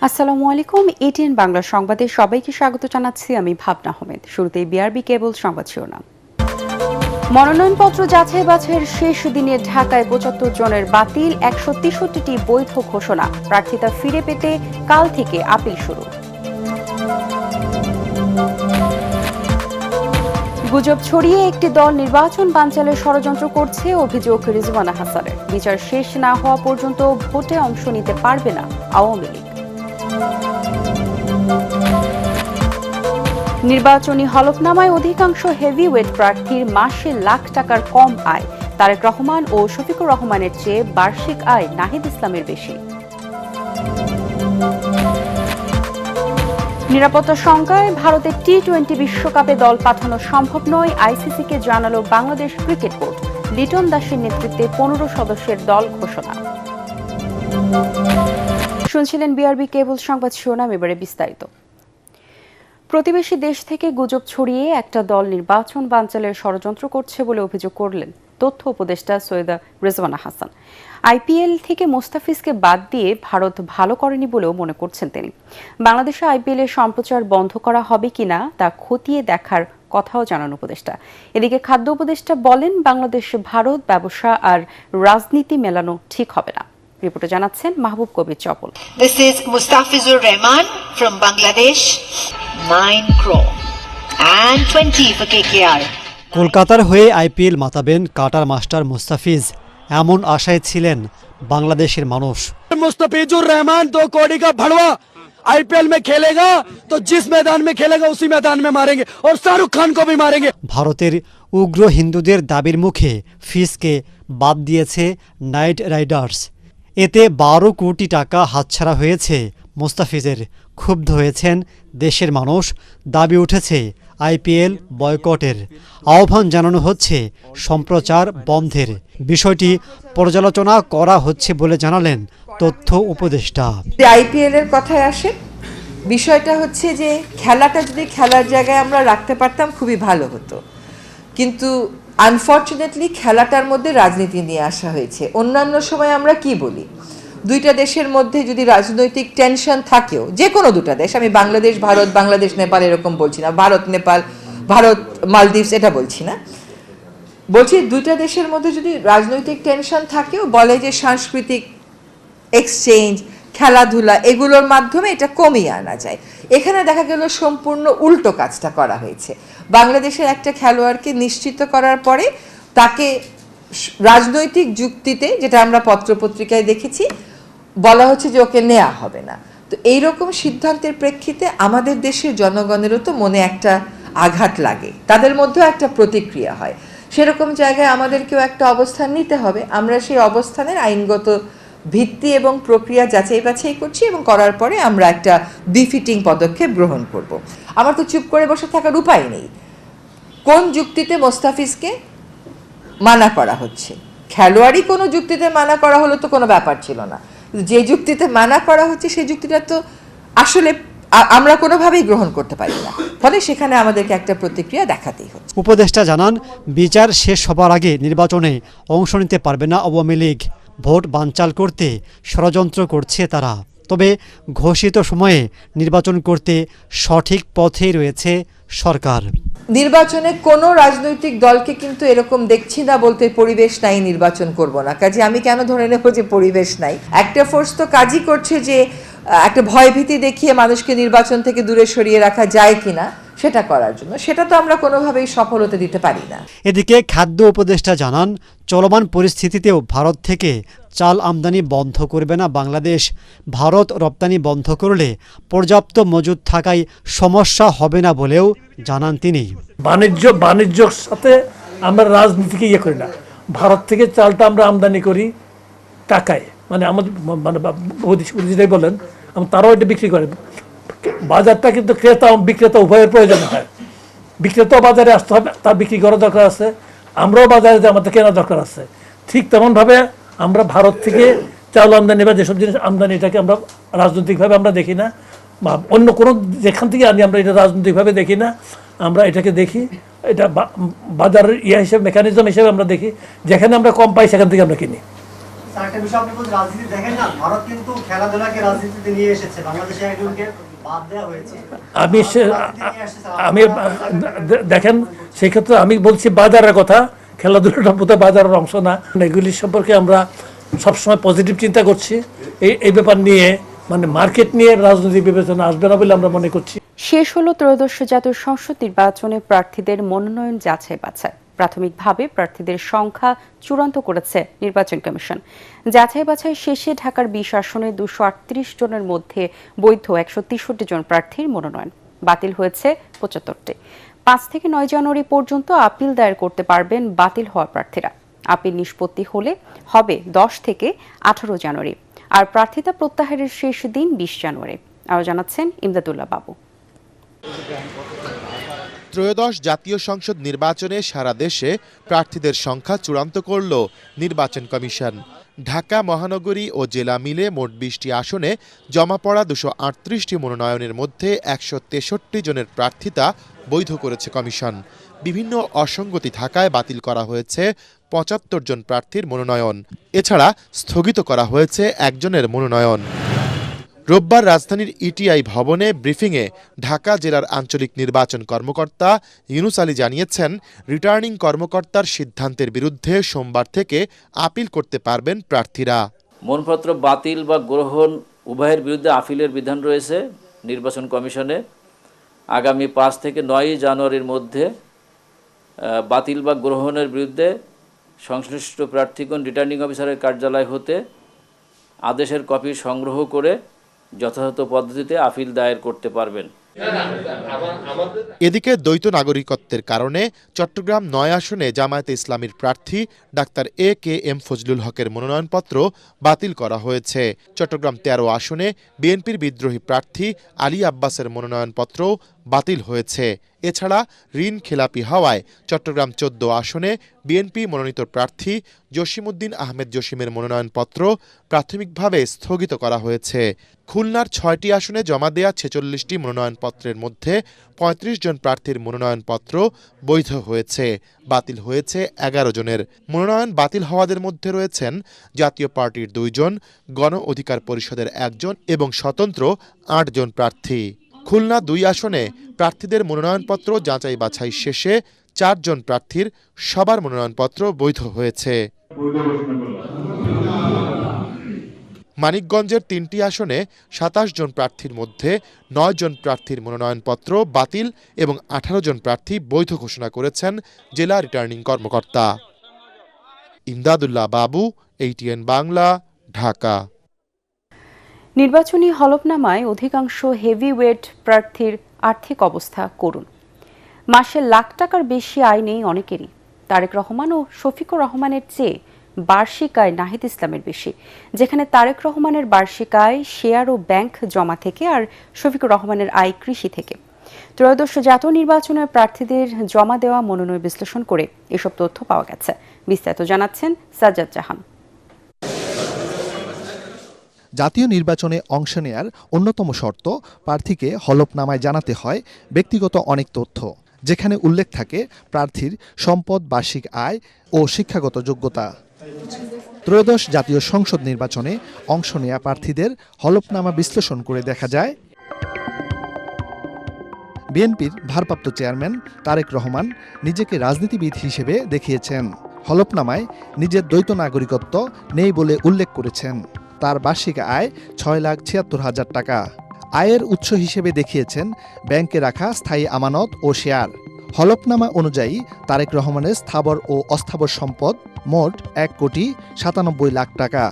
আসসালামু আলাইকুম। এটিএন বাংলা সংবাদে সবাইকে স্বাগত জানাচ্ছি আমি ভাবনা আহমেদ। শুরুতেই বিআরবি কেবল সংবাদ শিরোনাম। মনোনয়নপত্র যাচাই বাছাইয়ের শেষ দিনে ঢাকায় ৭৫ জনের বাতিল, ১৬৩টি বৈধ ঘোষণা। প্রার্থিতা ফিরে পেতে কাল থেকে আপিল শুরু। গুজব ছড়িয়ে একটি দল নির্বাচন বানচালের ষড়যন্ত্র করছে, অভিযোগ রিজওয়ানা হাসানের। বিচার শেষ না হওয়া পর্যন্ত ভোটে অংশ নিতে পারবে না আওয়ামী লীগ। নির্বাচনী হলফনামায় অধিকাংশ হেভিওয়েট প্রার্থীর মাসে লাখ টাকার কম আয়। তারেক রহমান ও শফিকুর রহমানের চেয়ে বার্ষিক আয় নাহিদ ইসলামের বেশি। নিরাপত্তা শঙ্কায় ভারতের টি-20 বিশ্বকাপে দল পাঠানো সম্ভব নয়, আইসিসিকে জানালো বাংলাদেশ ক্রিকেট বোর্ড। লিটন দাসের নেতৃত্বে 15 সদস্যের দল ঘোষণা। শুনছিলেন বিআরবি কেবল সংবাদ শিরোনাম, এবারে বিস্তারিত। প্রতিবেশী দেশ থেকে গুজব ছড়িয়ে একটা দল নির্বাচন বানচালের ষড়যন্ত্র করছে বলে অভিযোগ করলেন তথ্য উপদেষ্টা সৈয়দা রিজওয়ানা হাসান। আইপিএল থেকে মোস্তাফিজকে বাদ দিয়ে ভারত ভালো করেনি বলেও মনে করছেন তিনি। বাংলাদেশে আইপিএল এর সম্প্রচার বন্ধ করা হবে কিনা তা খতিয়ে দেখার কথাও জানান উপদেষ্টা। এদিকে খাদ্য উপদেষ্টা বলেন, বাংলাদেশে ভারত ব্যবসা আর রাজনীতি মেলানো ঠিক হবে না। রিপোর্টে জানাচ্ছেন মাহবুব কবির চপল। This is Mustafizur Rahman from Bangladesh, 9 crore and 20 for KKR. কলকাতার হয়ে আইপিএল মাতাবেন কাটার মাস্টার মুস্তাফিজ, এমন আশায় ছিলেন বাংলাদেশের মানুষ। मुस्तफिजुर रहमान 2 करोड़ का भड़वा आईपीएल में खेलेगा तो जिस मैदान में खेलेगा उसी मैदान में मारेंगे और शाहरुख खान को भी मारेंगे। ভারতের উগ্র হিন্দুদের দাবির মুখে ফিজকে বাদ দিয়েছে নাইট রাইডার্স। এতে 12 কোটি টাকা হাতছাড়া হয়েছে মুস্তাফিজের। ক্ষুব্ধ হয়েছেন দেশের মানুষ, দাবি উঠেছে আইপিএল বয়কটের। আহ্বান জানানো হচ্ছে সম্প্রচার বন্ধের। বিষয়টি পর্যালোচনা করা হচ্ছে বলে জানালেন তথ্য উপদেষ্টা। আইপিএল এর কথায় আসে, বিষয়টা হচ্ছে যে খেলাটা যদি খেলার জায়গায় আমরা রাখতে পারতাম খুবই ভালো হতো, কিন্তু আনফর্চুনেটলি খেলাটার মধ্যে রাজনীতি নিয়ে আসা হয়েছে। অন্যান্য সময় আমরা কি বলি, দুইটা দেশের মধ্যে যদি রাজনৈতিক টেনশন থাকেও, যে কোনো দুটা দেশ, আমি বাংলাদেশ ভারত, বাংলাদেশ নেপাল এরকম বলছি না, ভারত নেপাল, ভারত মালদ্বীপস এটা বলছি না, বলছি দুইটা দেশের মধ্যে যদি রাজনৈতিক টেনশন থাকেও বলে যে সাংস্কৃতিক এক্সচেঞ্জ, খেলাধুলা এগুলোর মাধ্যমে এটা কমিয়ে আনা যায়। এখানে দেখা গেল সম্পূর্ণ উল্টো কাজটা করা হয়েছে। বাংলাদেশের একটা খেলোয়াড়কে নিশ্চিত করার পরে তাকে রাজনৈতিক যুক্তিতে, যেটা আমরা পত্রপত্রিকায় দেখেছি, বলা হচ্ছে যে ওকে নেওয়া হবে না। তো এইরকম সিদ্ধান্তের প্রেক্ষিতে আমাদের দেশের জনগণেরও তো মনে একটা আঘাত লাগে, তাদের মধ্যেও একটা প্রতিক্রিয়া হয়। সেরকম জায়গায় আমাদেরকেও একটা অবস্থান নিতে হবে। আমরা সেই অবস্থানের আইনগত ভিত্তি এবং প্রক্রিয়া যাচাই বাছাই করছি এবং করার পরে আমরা একটা বিফিটিং পদক্ষেপ গ্রহণ করব। আমার তো চুপ করে বসে থাকার উপায় নেই। কোন যুক্তিতে মোস্তাফিজকে মানা করা হচ্ছে? খেলোয়াড়ই কোনো যুক্তিতে মানা করা হলো তো কোনো ব্যাপার ছিল না, যে যুক্তিতে মানা করা হচ্ছে সেই যুক্তিটা তো আসলে আমরা কোনোভাবেই গ্রহণ করতে পারি না, ফলে সেখানে আমাদেরকে একটা প্রতিক্রিয়া দেখাতেই হচ্ছে। উপদেষ্টা জানান, বিচার শেষ হবার আগে নির্বাচনে অংশ নিতে পারবে না আওয়ামী লীগ। ভোট বানচাল করতে ষড়যন্ত্র করছে তারা। তবে ঘোষিত সময়ে নির্বাচন করতে সঠিক পথেই রয়েছে সরকার। নির্বাচনে কোনো রাজনৈতিক দলকে কিন্তু এরকম দেখছি না বলতে পরিবেশ নাই, নির্বাচন করব না। কাজে আমি কেন ধরে নেব যে পরিবেশ নাই? একটা ফোর্স তো কাজই করছে যে একটা ভয়ভীতি দেখিয়ে মানুষকে নির্বাচন থেকে দূরে সরিয়ে রাখা যায় কিনা সেটা করার জন্য। সেটা তো আমরা কোনোভাবেই সফল হতে দিতে পারি না। এদিকে খাদ্য উপদেষ্টা জানান, চলমান পরিস্থিতিতেও ভারত থেকে চাল আমদানি বন্ধ করবে না বাংলাদেশ। ভারত রপ্তানি বন্ধ করলে পর্যাপ্ত মজুদ থাকায় সমস্যা হবে না বলেও জানান তিনি। বাণিজ্যর সাথে আমরা রাজনীতিকে করি না। ভারত থেকে চালটা আমরা আমদানি করি টাকায়, মানে আমাদের যেটাই বলেন তারাও এটা বিক্রি করে। বাজারটা কিন্তু ক্রেতা বিক্রেতা উভয়ের প্রয়োজন হয়। বিক্রেতাও বাজারে আসতে হবে, তার বিক্রি করার দরকার আছে, আমরাও বাজারে আমাদের কেনার দরকার আছে। ঠিক তেমনভাবে আমরা ভারত থেকে চাল আমদানি বা যেসব জিনিস আমদানি, এটাকে আমরা রাজনৈতিকভাবে আমরা দেখি না, বা অন্য কোনো যেখান থেকে আনি আমরা এটা রাজনৈতিকভাবে দেখি না। আমরা এটাকে দেখি, এটা বাজারের হিসেবে, মেকানিজম হিসেবে আমরা দেখি। যেখানে আমরা কম পাই সেখান থেকে আমরা কিনি। একটা বিষয় আপনি বলছেন রাজনীতি দেখেন না, ভারত কিন্তু খেলাধুলাকে রাজনীতিতে নিয়ে এসেছে, বাংলাদেশে একজনকে বাদ দেওয়া হয়েছে। আমি দেখেন সেই ক্ষেত্রে আমি বলছি বাজারের কথা, খেলাধুলাটা বোধহয় বাজারের অংশ না। এগুলি সম্পর্কে আমরা সবসময় পজিটিভ চিন্তা করছি। এই ব্যাপার নিয়ে মানে মার্কেট নিয়ে রাজনৈতিক বিবেচনা আসবে না বলে আমরা মনে করছি। শেষ হলো ত্রয়োদশ জাতীয় সংসদ নির্বাচনে প্রার্থীদের মনোনয়ন যাচাই বাছাই। প্রাথমিকভাবে প্রার্থীদের সংখ্যা চূড়ান্ত করেছে নির্বাচন কমিশন। যাচাই বাছাই শেষে ঢাকার 20 আসনে 238 জনের মধ্যে বৈধ 163 জন প্রার্থীর মনোনয়ন, বাতিল হয়েছে 75টি। 5 থেকে 9 জানুয়ারি পর্যন্ত আপিল দায়ের করতে পারবেন বাতিল হওয়া প্রার্থীরা। আপিল নিষ্পত্তি হলে হবে 10 থেকে 18 জানুয়ারি, আর প্রার্থিতা প্রত্যাহারের শেষ দিন 20 জানুয়ারি। আরও জানাচ্ছেন ইমদাদুল্লাহ বাবু। ত্রয়োদশ জাতীয় সংসদ নির্বাচনে সারা দেশে প্রার্থীদের সংখ্যা চূড়ান্ত করল নির্বাচন কমিশন। ঢাকা মহানগরী ও জেলা মিলে মোট 20টি আসনে জমা পড়া 238টি মনোনয়নের মধ্যে 163 জনের প্রার্থিতা বৈধ করেছে কমিশন। বিভিন্ন অসঙ্গতি থাকায় বাতিল করা হয়েছে 75 জন প্রার্থীর মনোনয়ন। এছাড়া স্থগিত করা হয়েছে একজনের মনোনয়ন। রোববার রাজধানীর ইটিআই ভবনে ব্রিফিংয়ে ঢাকা জেলার আঞ্চলিক নির্বাচন কর্মকর্তা ইউনুস আলী জানিয়েছেন, রিটার্নিং কর্মকর্তার সিদ্ধান্তের বিরুদ্ধে সোমবার থেকে আপিল করতে পারবেন প্রার্থীরা। মনোনয়নপত্র বাতিল বা গ্রহণ উভয়ের বিরুদ্ধে আপিলের বিধান রয়েছে নির্বাচন কমিশনে। আগামী 5 থেকে 9 জানুয়ারির মধ্যে বাতিল বা গ্রহণের বিরুদ্ধে সংশ্লিষ্ট প্রার্থীগণ রিটার্নিং অফিসারের কার্যালয় হতে আদেশের কপি সংগ্রহ করে যথাযথ পদ্ধতিতে আপিল দায়ের করতে পারবেন। এদিকে দ্বৈত নাগরিকত্বের কারণে চট্টগ্রাম 9 আসনে জামায়াতে ইসলামীর প্রার্থী ডাক্তার এ.কে.এম. ফজলুল হকের মনোনয়নপত্র বাতিল করা হয়েছে। চট্টগ্রাম 13 আসনে বিএনপির বিদ্রোহী প্রার্থী আলী আব্বাসের মনোনয়নপত্র বাতিল হয়েছে। এছাড়া ঋণ খেলাপি হওয়ায় চট্টগ্রাম 14 আসনে বিএনপি মনোনীত প্রার্থী জসিমউদ্দিন আহমেদ জসিমের মনোনয়নপত্র প্রাথমিকভাবে স্থগিত করা হয়েছে। খুলনার 6টি আসনে জমা দেয়া 46টি মনোনয়নপত্রের মধ্যে 35 জন প্রার্থীর মনোনয়নপত্র বৈধ হয়েছে। বাতিল হয়েছে 11 জনের। মনোনয়ন বাতিল হওয়াদের মধ্যে রয়েছেন জাতীয় পার্টির 2 জন, গণ অধিকার পরিষদের 1 জন এবং স্বতন্ত্র 8 জন প্রার্থী। খুলনা 2 আসনে প্রার্থীদের মনোনয়নপত্র যাচাই বাছাই শেষে 4 জন প্রার্থীর সবার মনোনয়নপত্র বৈধ হয়েছে। মানিকগঞ্জের 3টি আসনে 27 জন প্রার্থীর মধ্যে 9 জন প্রার্থীর মনোনয়নপত্র বাতিল এবং 18 জন প্রার্থী বৈধ ঘোষণা করেছেন জেলা রিটার্নিং কর্মকর্তা। ইমদাদুল্লাহ বাবু, ATN বাংলা, ঢাকা। নির্বাচনী হলফনামায় অধিকাংশ হেভিওয়েট প্রার্থীর আর্থিক অবস্থা করুণ। মাসে লাখ টাকার বেশি আয় নেই অনেকেরই। তারেক রহমান ও শফিকুর রহমানের চেয়ে বার্ষিক আয় নাহিদ ইসলামের বেশি, যেখানে তারেক রহমানের বার্ষিক আয় শেয়ার ও ব্যাংক জমা থেকে আর শফিকুর রহমানের আয় কৃষি থেকে। ত্রয়োদশ জাতীয় নির্বাচনের প্রার্থীদের জমা দেওয়া মনোনয়ন বিশ্লেষণ করে এসব তথ্য পাওয়া গেছে। বিস্তারিত জানাচ্ছেন সাজ্জাদ জাহান। জাতীয় নির্বাচনে অংশ নেয়ার অন্যতম শর্ত প্রার্থীকে হলফনামায় জানাতে হয় ব্যক্তিগত অনেক তথ্য, যেখানে উল্লেখ থাকে প্রার্থীর সম্পদ, বার্ষিক আয় ও শিক্ষাগত যোগ্যতা। ত্রয়োদশ জাতীয় সংসদ নির্বাচনে অংশ নেয়া প্রার্থীদের হলফনামা বিশ্লেষণ করে দেখা যায়, বিএনপির ভারপ্রাপ্ত চেয়ারম্যান তারেক রহমান নিজেকে রাজনীতিবিদ হিসেবে দেখিয়েছেন। হলফনামায় নিজের দ্বৈত নাগরিকত্ব নেই বলে উল্লেখ করেছেন। তার বার্ষিক আয় 6,76,000 টাকা। আয়ের উৎস হিসেবে দেখিয়েছেন ব্যাংকে রাখা স্থায়ী আমানত ও শেয়ার। হলফনামা অনুযায়ী তারেক রহমানের স্থাবর ও অস্থাবর সম্পদ মোট 1,97,00,000 টাকা।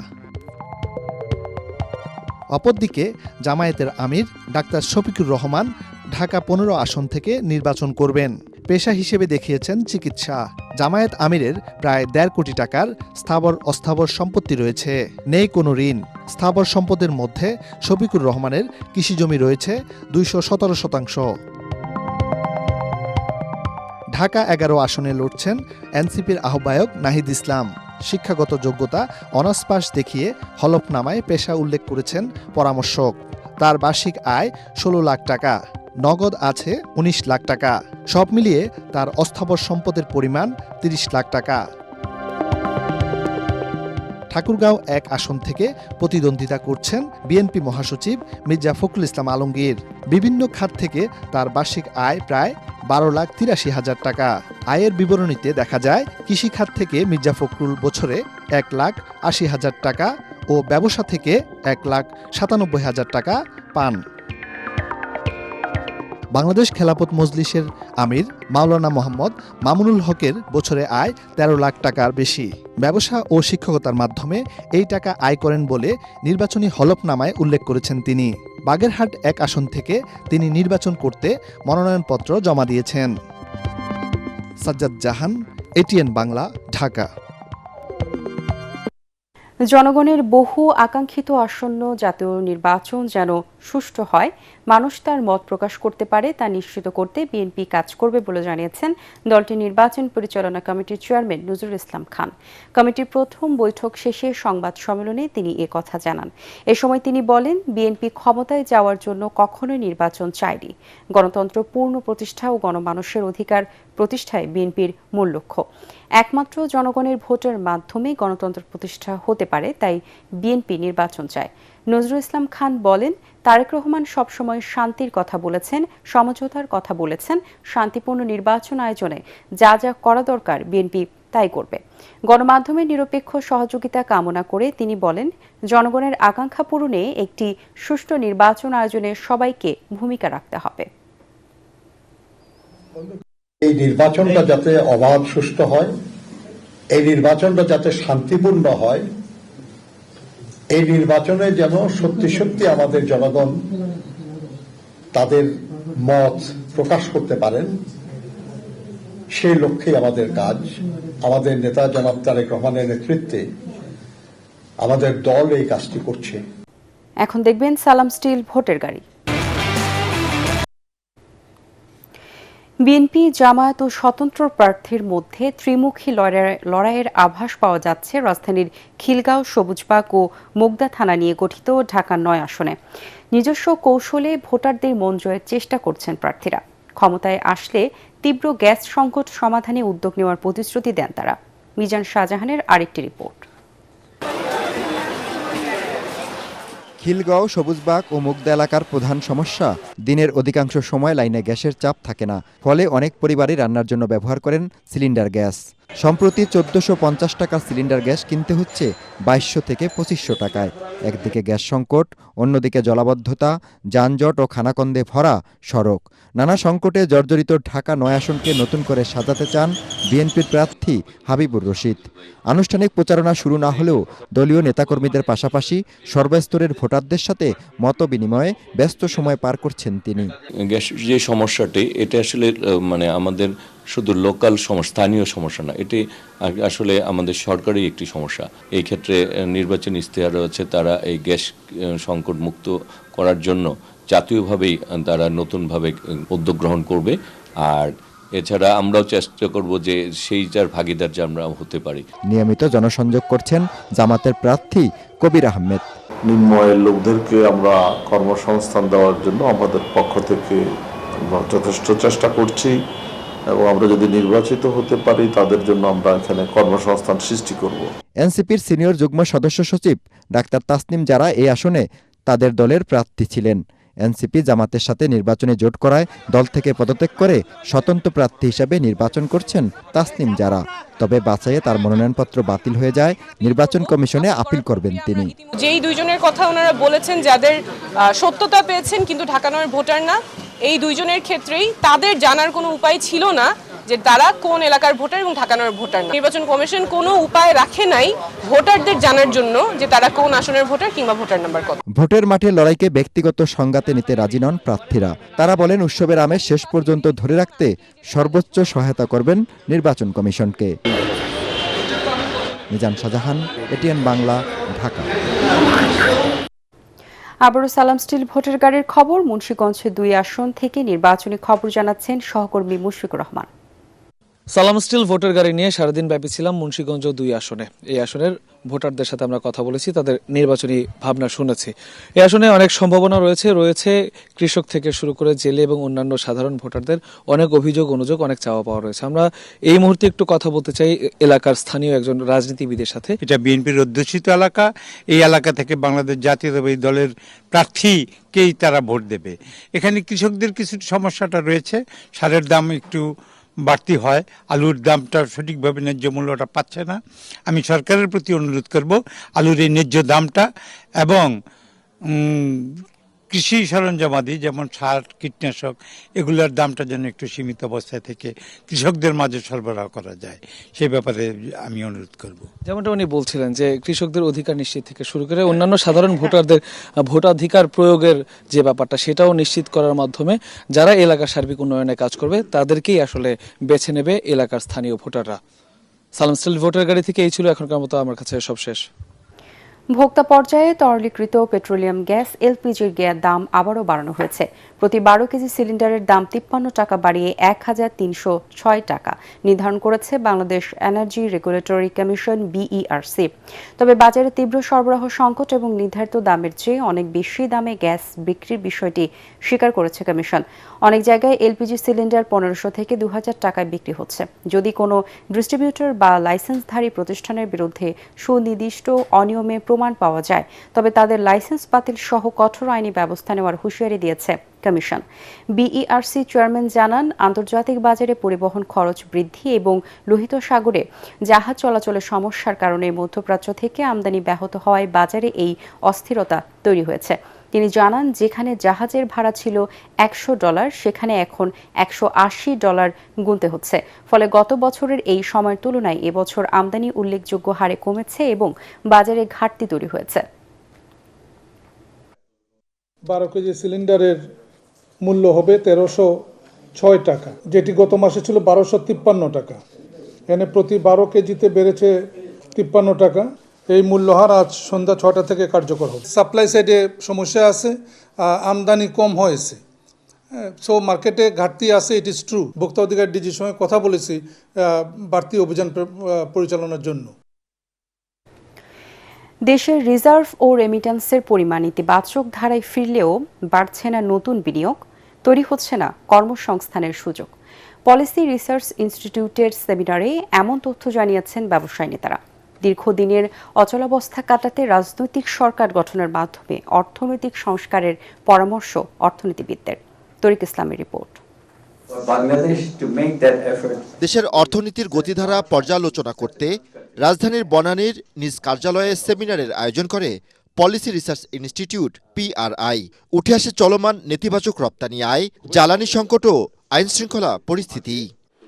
অপরদিকে জামায়াতের আমির ডাক্তার শফিকুর রহমান ঢাকা 15 আসন থেকে নির্বাচন করবেন। পেশা হিসেবে দেখিয়েছেন চিকিৎসা। জামায়াত আমিরের প্রায় 1.5 কোটি টাকার স্থাবর অস্থাবর সম্পত্তি রয়েছে, নেই কোনো ঋণ। স্থাবর সম্পদের মধ্যে শফিকুর রহমানের কৃষিজমি রয়েছে 217%। ঢাকা 11 আসনে লড়ছেন এনসিপির আহ্বায়ক নাহিদ ইসলাম। শিক্ষাগত যোগ্যতা অনার্স পাস দেখিয়ে হলফনামায় পেশা উল্লেখ করেছেন পরামর্শক। তার বার্ষিক আয় 16 লাখ টাকা, নগদ আছে 19 লাখ টাকা। সব মিলিয়ে তার অস্থাবর সম্পদের পরিমাণ 30 লাখ টাকা। ঠাকুরগাঁও ১ আসন থেকে প্রতিদ্বন্দ্বিতা করছেন বিএনপি মহাসচিব মির্জা ফখরুল ইসলাম আলমগীর। বিভিন্ন খাত থেকে তার বার্ষিক আয় প্রায় ১২,৮৩,০০০ টাকা। আয়ের বিবরণীতে দেখা যায় কৃষিখাত থেকে মির্জা ফখরুল বছরে ১,৮০,০০০ টাকা ও ব্যবসা থেকে ১,৯৭,০০০ টাকা পান। বাংলাদেশ খেলাফত মজলিসের আমির মাওলানা মোহাম্মদ মামুনুল হকের বছরে আয় ১৩ লাখ টাকার বেশি। ব্যবসা ও শিক্ষকতার মাধ্যমে এই টাকা আয় করেন বলে নির্বাচনী হলফনামায় উল্লেখ করেছেন তিনি। বাগেরহাট ১ আসন থেকে তিনি নির্বাচন করতে মনোনয়নপত্র জমা দিয়েছেন। সাজ্জাদ জাহান, এটিএন বাংলা, ঢাকা। জনগণের বহু আকাঙ্ক্ষিত আসন্ন জাতীয় নির্বাচন যেন সুষ্ঠু হয়, মানুষ তার মত প্রকাশ করতে পারে তা নিশ্চিত করতে বিএনপি কাজ করবে বলে জানিয়েছেন দলটির নির্বাচন পরিচালনা কমিটির চেয়ারম্যান নজরুল ইসলাম খান। কমিটির প্রথম বৈঠক শেষে সংবাদ সম্মেলনে তিনি এ কথা জানান। এ সময় তিনি বলেন, বিএনপি ক্ষমতায় যাওয়ার জন্য কখনোই নির্বাচন চায়নি। গণতন্ত্র পূর্ণ প্রতিষ্ঠা ও গণমানুষের অধিকার প্রতিষ্ঠায় বিএনপির মূল লক্ষ্য। একমাত্র জনগণের ভোটের মাধ্যমে গণতন্ত্র প্রতিষ্ঠা হতে পারে, তাই বিএনপি নির্বাচন চায়। নজরুল ইসলাম খান বলেন, তারেক রহমান সবসময় শান্তির কথা বলেছেন, সমঝোতার কথা বলেছেন। শান্তিপূর্ণ নির্বাচন আয়োজনে যা যা করা দরকার বিএনপি তাই করবে। গণমাধ্যমের নিরপেক্ষ সহযোগিতা কামনা করে তিনি বলেন, জনগণের আকাঙ্ক্ষা পূরণে একটি সুষ্ঠু নির্বাচন আয়োজনে সবাইকে ভূমিকা রাখতে হবে। এই নির্বাচনটা যাতে অবাধ সুষ্ঠু হয়, এই নির্বাচনটা যাতে শান্তিপূর্ণ হয়, এই নির্বাচনে যেন সত্যি সত্যি আমাদের জনগণ তাদের মত প্রকাশ করতে পারেন, সেই লক্ষ্যে আমাদের কাজ। আমাদের নেতা জনাব তারেক রহমানের নেতৃত্বে আমাদের দল এই কাজটি করছে। এখন দেখবেন সালাম স্টিল ভোটের গাড়ি। বিএনপি, জামায়াত ও স্বতন্ত্র প্রার্থীর মধ্যে ত্রিমুখী লড়াইয়ের আভাস পাওয়া যাচ্ছে রাজধানীর খিলগাঁও, সবুজবাগ ও মুগদা থানা নিয়ে গঠিত ঢাকা ৯ আসনে। নিজস্ব কৌশলে ভোটারদের মন জয়ের চেষ্টা করছেন প্রার্থীরা। ক্ষমতায় আসলে তীব্র গ্যাস সংকট সমাধানে উদ্যোগ নেওয়ার প্রতিশ্রুতি দেন তারা। মিজান শাহজাহানের আরেকটি রিপোর্ট। খিলগাঁও, সবুজবাগ ও মুগদা এলাকার প্রধান সমস্যা, দিনের অধিকাংশ সময় লাইনে গ্যাসের চাপ থাকে না, ফলে অনেক পরিবারই রান্নার জন্য ব্যবহার করেন সিলিন্ডার গ্যাস। সম্প্রতি ১৪৫০ টাকার সিলিন্ডার গ্যাস কিনতে হচ্ছে ২২০০ থেকে ২৫০০ টাকায়। একদিকে গ্যাস সংকট, অন্যদিকে জলাবদ্ধতা, যানজট ও খানাখন্দে ভরা সড়ক। নানা সংকটে জর্জরিত ঢাকা ৯ আসনকে নতুন করে সাজাতে চান বিএনপির প্রার্থী হাবিবুর রশিদ। আনুষ্ঠানিক প্রচারণা শুরু না হলেও দলীয় নেতাকর্মীদের পাশাপাশি সর্বস্তরের ভোটারদের সাথে মত বিনিময়ে ব্যস্ত সময় পার করছেন তিনি। গ্যাস যে সমস্যাটি, এটা আসলে আমাদের শুধু লোকাল সমস্যা, স্থানীয় সমস্যা না, এটি আসলে আমাদের সরকারি একটি সমস্যা। এই ক্ষেত্রে নির্বাচন ইশতেহার রয়েছে, তারা এই গ্যাস সংকট মুক্ত করার জন্য জাতীয়ভাবেই তারা নতুনভাবে উদ্যোগ গ্রহণ করবে। আর এছাড়া আমরাও চেষ্টা করব যে সেইটার ভাগিদার যে আমরা হতে পারি। নিয়মিত জনসংযোগ করছেন জামাতের প্রার্থী কবির আহমেদ। নিম্ন আয়ের লোকদেরকে আমরা কর্মসংস্থান দেওয়ার জন্য আমাদের পক্ষ থেকে যথেষ্ট চেষ্টা করছি এবং আমরা যদি নির্বাচিত হতে পারি তাদের জন্য আমরা এখানে কর্মসংস্থান সৃষ্টি করব। এনসিপির সিনিয়র যুগ্ম সদস্য সচিব ডাক্তার তাসনিম যারা এই আসনে তাদের দলের প্রার্থী ছিলেন। এনসিপি জামাতের সাথে নির্বাচনে জোট করায় দল থেকে পদত্যাগ করে স্বতন্ত্র প্রার্থী হিসেবে নির্বাচন করছেন তাসনিম যারা। তবে বাছাইয়ে তার মনোনয়নপত্র বাতিল হয়ে যায়, নির্বাচন কমিশনে আপিল করবেন তিনি। যেই দুইজনের কথা ওনারা বলেছেন, যাদের সত্যতা পেয়েছেন কিন্তু ঢাকা ৯ ভোটার না, এই দুইজনের ক্ষেত্রেই তাদের জানার কোনো উপায় ছিল না যে তারা কোন এলাকার ভোটার এবং ঢাকা ৯ ভোটার না। নির্বাচন কমিশন কোনো উপায় রাখে নাই ভোটারদের জানার জন্য যে তারা কোন আসনের ভোটার কিংবা ভোটার নাম্বার কত। ভোটের মাঠে লড়াইকে ব্যক্তিগত সংঘাতে নিতে রাজি নন প্রার্থীরা। তারা বলেন, উৎসবের আমেজ শেষ পর্যন্ত ধরে রাখতে সর্বোচ্চ সহায়তা করবেন নির্বাচন কমিশনকে। মিজান শাহজাহান, এটিএন বাংলা, ঢাকা। আবারও সালাম স্টিল ভোটের গাড়ির খবর। মুন্সিগঞ্জে ২ আসন থেকে নির্বাচনী খবর জানাচ্ছেন সহকর্মী মুশফিকুর রহমান। সালাম স্টিল ভোটার গাড়ি নিয়ে সারাদিন ব্যাপী ছিলাম মুন্সিগঞ্জ 2 আসনে। এই আসনের ভোটারদের সাথে আমরা কথা বলেছি, তাদের নির্বাচনী ভাবনা শুনেছি। এই আসনে অনেক সম্ভাবনা রয়েছে কৃষক থেকে শুরু করে জেলে এবং অন্যান্য সাধারণ ভোটারদের অনেক অভিযোগ অনুযোগ, অনেক চাওয়া পাওয়া রয়েছে। আমরা এই মুহূর্তে একটু কথা বলতে চাই এলাকার স্থানীয় একজন রাজনীতিবিদের সাথে। এটা বিএনপির অধ্যুষিত এলাকা, এই এলাকা থেকে বাংলাদেশ জাতীয়তাবাদী দলের প্রার্থীকেই তারা ভোট দেবে। এখানে কৃষকদের কিছু সমস্যাটা রয়েছে, সারের দাম একটু বাড়তি হয়, আলুর দামটা সঠিকভাবে ন্যায্য মূল্যটা পাচ্ছে না। আমি সরকারের প্রতি অনুরোধ করব আলুর এই ন্যায্য দামটা এবং কৃষি সরঞ্জামাদি যেমন সার, কীটনাশক এগুলোর দামটা যেন একটু সীমিত অবস্থায় থেকে কৃষকদের মাঝে সরবরাহ করা যায়, সেই ব্যাপারে আমি অনুরোধ করব। যেমনটা উনি বলছিলেন যে কৃষকদের অধিকার নিশ্চিত থেকে শুরু করে অন্যান্য সাধারণ ভোটারদের ভোটাধিকার প্রয়োগের যে ব্যাপারটা, সেটাও নিশ্চিত করার মাধ্যমে যারা এলাকার সার্বিক উন্নয়নে কাজ করবে তাদেরকেই আসলে বেছে নেবে এলাকার স্থানীয় ভোটাররা। সালাম স্টিল ভোটার গাড়ি থেকে এই ছিল এখনকার মতো আমার কাছে সব শেষ। ভোক্তা পর্যায়ে তরলীকৃত পেট্রোলিয়াম গ্যাস এলপিজির দাম আবারও বাড়ানো হয়েছে। প্রতি 12 কেজি সিলিন্ডারের দাম 53 টাকা বাড়িয়ে 1306 টাকা নির্ধারণ করেছে Bangladesh energy regulatory commission BERC. তবে বাজারে তীব্র সরবরাহ সংকট এবং নির্ধারিত দামের চেয়ে অনেক বেশি দামে গ্যাস বিক্রির বিষয়টি স্বীকার করেছে কমিশন। অনেক জায়গায় এলপিজি সিলিন্ডার 1500 থেকে 2000 টাকায় বিক্রি হচ্ছে। যদি কোনো ডিস্ট্রিবিউটর বা লাইসেন্সধারী প্রতিষ্ঠানের বিরুদ্ধে সুনির্দিষ্ট অনিয়মে প্রমাণ পাওয়া যায়, তবে তাদের লাইসেন্স বাতিল সহ কঠোর আইনি ব্যবস্থা নেওয়ার হুঁশিয়ারি দিয়েছে কমিশন। বিইআরসি চেয়ারম্যান জানান, আন্তর্জাতিক বাজারে পরিবহন খরচ বৃদ্ধি এবং লোহিত সাগরে জাহাজ চলাচলের সমস্যার কারণে মধ্যপ্রাচ্য থেকে আমদানি ব্যাহত হওয়ায় বাজারে এই অস্থিরতা তৈরি হয়েছে। তিনি জানান, যেখানে জাহাজের ভাড়া ছিল $100 সেখানে এখন $180 গুনতে হচ্ছে। ফলে গত বছরের এই সময়ের তুলনায় এবছর আমদানি উল্লেখযোগ্য হারে কমেছে এবং বাজারে ঘাটতি তৈরি হয়েছে। 12 কেজি সিলিন্ডারের মূল্য হবে 1306 টাকা, যেটি গত মাসে ছিল 1253 টাকা। এখানে প্রতি 12 কেজিতে বেড়েছে 53 টাকা। এই মূল্যহার আজ সন্ধ্যা 6টা থেকে কার্যকর হবে। সাপ্লাই সাইডে সমস্যা আছে, আমদানি কম হয়েছে, সো মার্কেটে ঘাটতি আছে, ইট ইজ ট্রু। ভোক্তা অধিকার ডিজির সঙ্গে কথা বলেছি বাড়তি অভিযান পরিচালনার জন্য। দেশের রিজার্ভ ও রেমিট্যান্সের পরিমাণ ইতিবাচক ধারায় ফিরলেও বাড়ছে না নতুন বিনিয়োগ, তৈরি হচ্ছে না কর্মসংস্থানের সুযোগ। পলিসি রিসার্চ ইনস্টিটিউটের সেমিনারে এমন তথ্য জানিয়েছেন ব্যবসায়ী নেতারা। দীর্ঘদিনের অচলাবস্থা কাটাতে রাজনৈতিক সরকার গঠনের মাধ্যমে অর্থনৈতিক সংস্কারের পরামর্শ অর্থনীতিবিদদের। তরিক ইসলামের রিপোর্ট। দেশের অর্থনীতির গতিধারা পর্যালোচনা করতে রাজধানীর বনানীর নিজ কার্যালয়ে সেমিনারের আয়োজন করে পলিসি রিসার্চ ইনস্টিটিউট পিআরআই। উঠে আসে চলমান নেতিবাচক রপ্তানি আয়, জ্বালানি সংকট ও আইন শৃঙ্খলা পরিস্থিতি।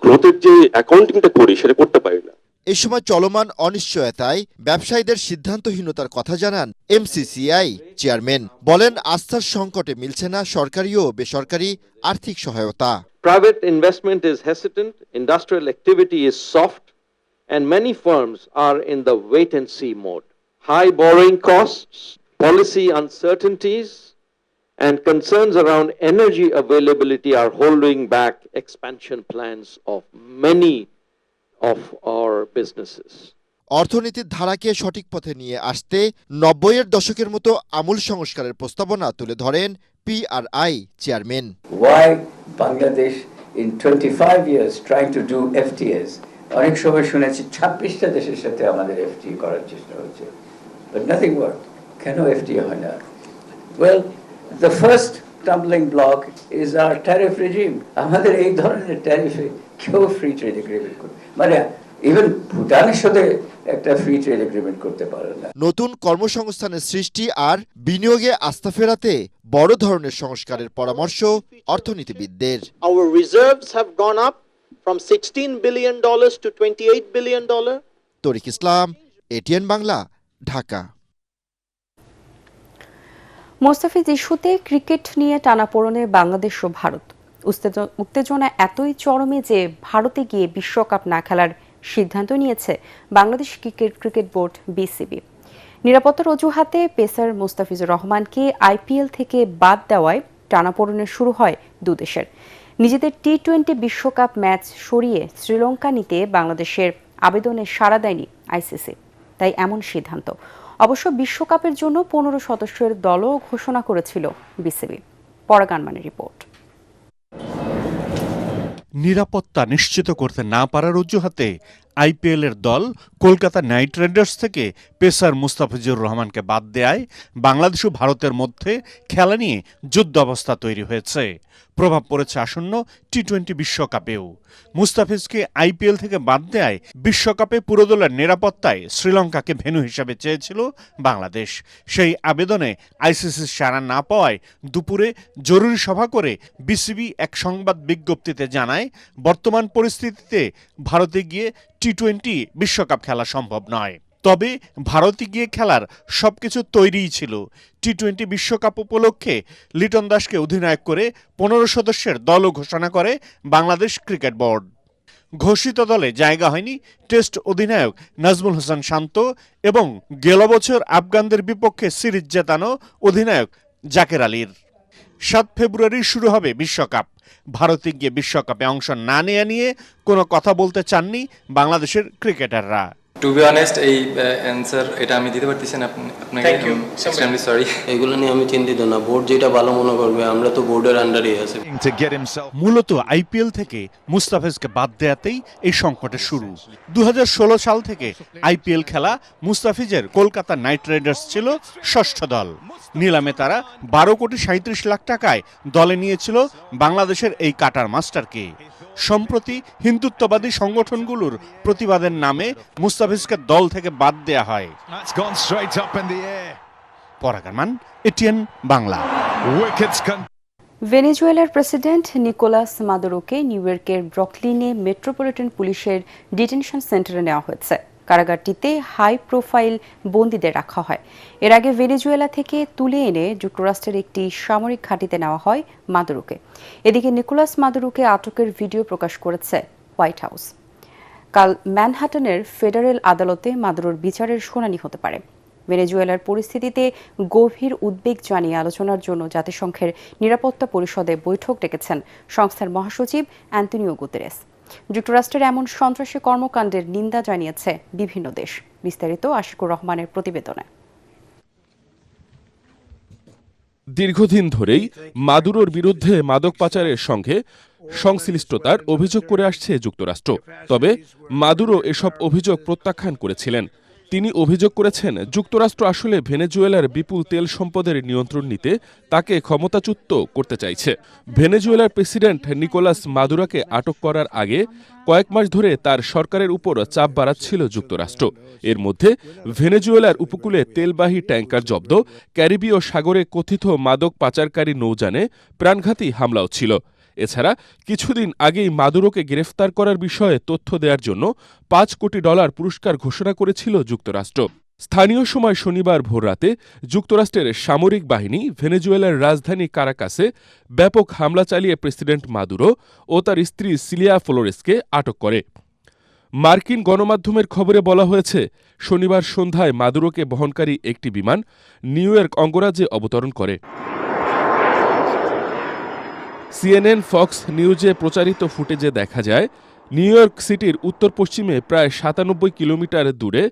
গ্রোথের যে অ্যাকাউন্টিংটা করি সেটা করতে পারি না। এই সময় চলমান অনিশ্চয়তায় ব্যবসায়ীদের সিদ্ধান্তহীনতার কথা জানান এমসিসিআই চেয়ারম্যান। বলেন, আস্থার সংকটে মিলছে না সরকারি ও বেসরকারি আর্থিক সহায়তা। Private investment is hesitant, industrial activity is soft, and many firms are in the wait and see mode. High borrowing costs, policy uncertainties, and concerns around energy availability are holding back expansion plans of many of our businesses. অর্থনীতির ধারাকে সঠিক পথে নিয়ে আসতে 90-এর দশকের মতো আমূল সংস্কারের প্রস্তাবনা তুলে ধরেন PRI chairman. Why Bangladesh in 25 years trying to do FTAs? অনেক সময় শুনেছি 26টা দেশের সাথে আমাদের FTA করার চেষ্টা হচ্ছে, but nothing worked. কেন FTA হয় না? Well, the first stumbling block is our tariff regime. আমাদের এই ধরনের ট্যারিফে কেউ ফ্রি ট্রেড এগ্রিমেন্ট করে, মানে ইভেন ভুটানের সাথে একটা ফ্রি ট্রেড এগ্রিমেন্ট করতে পারে না। নতুন কর্মসংস্থানের সৃষ্টি আর বিনিয়োগে আস্থা ফেরাতে বড় ধরনের সংস্কারের পরামর্শ অর্থনীতিবিদদের। Our reserves have gone up from $16 billion to $28 billion. Tarik Islam, ATN Bangla, Dhaka. Mustafiz ইস্যুতে ক্রিকেট নিয়ে টানাপোড়েনে বাংলাদেশ ও ভারত। উত্তেজনা এতই চরমে যে ভারতে গিয়ে বিশ্বকাপ না খেলার সিদ্ধান্ত নিয়েছে বাংলাদেশ ক্রিকেট বোর্ড বিসিবি। নিরাপত্তার অজুহাতে পেসার মোস্তাফিজুর রহমানকে আইপিএল থেকে বাদ দেওয়ায় টানাপোড়েনে শুরু হয় দুদেশের। নিজেদের টি-20 বিশ্বকাপ ম্যাচ সরিয়ে শ্রীলঙ্কা নিতে বাংলাদেশের আবেদনে সাড়া দেয়নি আইসিসি, তাই এমন সিদ্ধান্ত। অবশ্য বিশ্বকাপের জন্য 15 সদস্যের দলও ঘোষণা করেছিল বিসিবি। পরাগানমানের রিপোর্ট। নিরাপত্তা নিশ্চিত করতে না পারার অজুহাতে আইপিএলের দল কলকাতা নাইট রাইডার্স থেকে পেসার মুস্তাফিজুর রহমানকে বাদ দেয়ায় বাংলাদেশ ও ভারতের মধ্যে খেলা নিয়ে যুদ্ধাবস্থা তৈরি হয়েছে। প্রভাব পড়েছে আসন্ন টি-20 বিশ্বকাপেও। মুস্তাফিজকে আইপিএল থেকে বাদ দেয়ায় বিশ্বকাপে পুরো দলের নিরাপত্তায় শ্রীলঙ্কাকে ভেন্যু হিসাবে চেয়েছিল বাংলাদেশ। সেই আবেদনে আইসিসির সাড়া না পাওয়ায় দুপুরে জরুরি সভা করে বিসিবি এক সংবাদ বিজ্ঞপ্তিতে জানায়, বর্তমান পরিস্থিতিতে ভারতে গিয়ে টি-20 বিশ্বকাপ খেলা সম্ভব নয়। তবে ভারতে গিয়ে খেলার সবকিছু তৈরিই ছিল। টি-20 বিশ্বকাপ উপলক্ষে লিটন দাসকে অধিনায়ক করে 15 সদস্যের দলও ঘোষণা করে বাংলাদেশ ক্রিকেট বোর্ড। ঘোষিত দলে জায়গা হয়নি টেস্ট অধিনায়ক নাজমুল হাসান শান্ত এবং গেল বছর আফগানদের বিপক্ষে সিরিজ জেতানো অধিনায়ক জাকের আলীর। 7 ফেব্রুয়ারি শুরু হবে বিশ্বকাপ। ভারতে গিয়ে বিশ্বকাপে অংশ না নেওয়া নিয়ে কোনো কথা বলতে চাননি বাংলাদেশের ক্রিকেটাররা। টু বি অনেস্ট, এই অ্যানসার এটা আমি দিতে পারতেছি না আপনাকে, এক্সট্রিমলি সরি। এগুলো নিয়ে আমি চিন্তিত না, বোর্ড যেটা ভালো মনে করবে, আমরা তো বোর্ডের আন্ডারে আছি। মূলত আইপিএল থেকে মুস্তাফিজকে বাদ দেয়াতেই এই সংকটের শুরু। 2016 সাল থেকে আইপিএল খেলা মুস্তাফিজের কলকাতা নাইট রাইডার্স ছিল ষষ্ঠ দল। নিলামে তারা 12 কোটি 37 লাখ টাকায় দলে নিয়েছিল বাংলাদেশের এই কাটার মাস্টারকে। সম্প্রতি হিন্দুত্ববাদী সংগঠনগুলোর প্রতিবাদের নামে মুস্তাফিজকে দল থেকে বাদ দেয়া হয়। পরাগানমান, এটিএন বাংলা। ভেনেজুয়েলার প্রেসিডেন্ট নিকোলাস মাদুরোকে নিউ ইয়র্কের ব্রুকলিনে মেট্রোপলিটন পুলিশের ডিটেনশন সেন্টারে নেওয়া হয়েছে। কারাগারটিতে হাই প্রোফাইল বন্দীদের রাখা হয়। এর আগে ভেনেজুয়েলা থেকে তুলে এনে যুক্তরাষ্ট্রের একটি সামরিক ঘাঁটিতে নেওয়া হয় মাদুরোকে। এদিকে নিকোলাস মাদুরোকে আটকের ভিডিও প্রকাশ করেছে হোয়াইট হাউস। কাল ম্যানহাটনের ফেডারেল আদালতে মাদুরোর বিচারের শুনানি হতে পারে। ভেনেজুয়েলার পরিস্থিতিতে গভীর উদ্বেগ জানিয়ে আলোচনার জন্য জাতিসংঘের নিরাপত্তা পরিষদে বৈঠক ডেকেছেন সংস্থার মহাসচিব অ্যান্তোনিও গুতেরেস। যুক্তরাষ্ট্রের এমন সন্ত্রাসী কর্মকাণ্ডের নিন্দা জানিয়েছে বিভিন্ন দেশ। বিস্তারিত আশিকুর রহমানের প্রতিবেদনে। দীর্ঘদিন ধরেই মাদুরোর বিরুদ্ধে মাদক পাচারের সঙ্গে সংশ্লিষ্টতার অভিযোগ করে আসছে যুক্তরাষ্ট্র। তবে মাদুরো এসব অভিযোগ প্রত্যাখ্যান করেছিলেন। তিনি অভিযোগ করেছেন, যুক্তরাষ্ট্র আসলে ভেনেজুয়েলার বিপুল তেল সম্পদের নিয়ন্ত্রণ নিতে তাকে ক্ষমতাচ্যুত করতে চাইছে। ভেনেজুয়েলার প্রেসিডেন্ট নিকোলাস মাদুরোকে আটক করার আগে কয়েক মাস ধরে তার সরকারের উপর চাপ বাড়াচ্ছিল যুক্তরাষ্ট্র। এর মধ্যে ভেনেজুয়েলার উপকূলে তেলবাহী ট্যাঙ্কার জব্দ, ক্যারিবীয় সাগরে কথিত মাদক পাচারকারী নৌযানে প্রাণঘাতী হামলাও ছিল। এছাড়া কিছুদিন আগেই মাদুরোকে গ্রেফতার করার বিষয়ে তথ্য দেওয়ার জন্য $5 কোটি পুরস্কার ঘোষণা করেছিল যুক্তরাষ্ট্র। স্থানীয় সময় শনিবার ভোররাতে যুক্তরাষ্ট্রের সামরিক বাহিনী ভেনেজুয়েলার রাজধানী কারাকাসে ব্যাপক হামলা চালিয়ে প্রেসিডেন্ট মাদুরো ও তার স্ত্রী সিলিয়া ফ্লোরেসকে আটক করে। মার্কিন গণমাধ্যমের খবরে বলা হয়েছে, শনিবার সন্ধ্যায় মাদুরোকে বহনকারী একটি বিমান নিউ ইয়র্ক অঙ্গরাজ্যে অবতরণ করে। সিএনএন ফক্স নিউজে প্রচারিত ফুটেজে দেখা যায়, নিউ ইয়র্ক সিটির উত্তর পশ্চিমে প্রায় 97 কিলোমিটার দূরে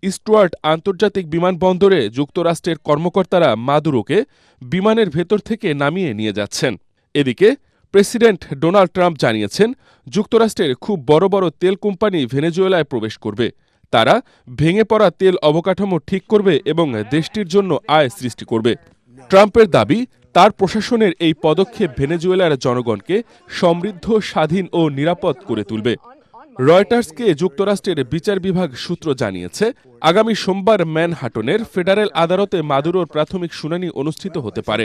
স্টুয়ার্ট আন্তর্জাতিক বিমানবন্দরে যুক্তরাষ্ট্রের কর্মকর্তারা মাদুরোকে বিমানের ভেতর থেকে নামিয়ে নিয়ে যাচ্ছেন। এদিকে প্রেসিডেন্ট ডোনাল্ড ট্রাম্প জানিয়েছেন, যুক্তরাষ্ট্রের খুব বড় বড় তেল কোম্পানি ভেনেজুয়েলায় প্রবেশ করবে। তারা ভেঙে পড়া তেল অবকাঠামো ঠিক করবে এবং দেশটির জন্য আয় সৃষ্টি করবে। ট্রাম্পের দাবি, তার প্রশাসনের এই পদক্ষেপ ভেনেজুয়েলার জনগণকে সমৃদ্ধ, স্বাধীন ও নিরাপদ করে তুলবে। রয়টার্সকে যুক্তরাষ্ট্রের বিচার বিভাগ সূত্র জানিয়েছে, আগামী সোমবার ম্যানহাটনের ফেডারেল আদালতে মাদুরোর প্রাথমিক শুনানি অনুষ্ঠিত হতে পারে।